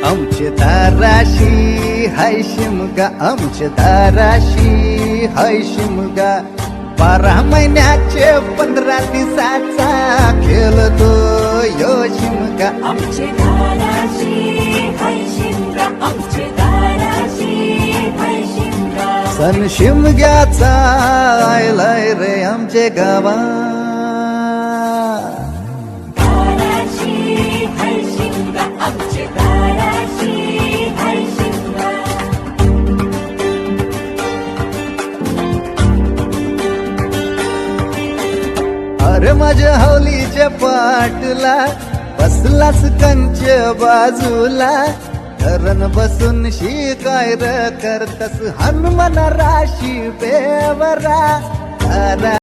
आमचे दाराशी हाय शिमगा, आमचे दाराशी हाय शिमगा. 12 महिन्याचे 15 दिवसाचा खेळतो यो शिमगा. आमचे दाराशी हाय शिमगा, आमचे दाराशी हाय शिमगा. सण शिमग्याचा आयलाय रे आमचे गावा. दाराशी हाय शिमगा, आमचे दाराशी हाय शिमगा. अरे माझ्या हौलीच्या पाटला बसलास कंच बाजूला. धरण बसून शिकाय र करतस हनुमान राशी बेवरा.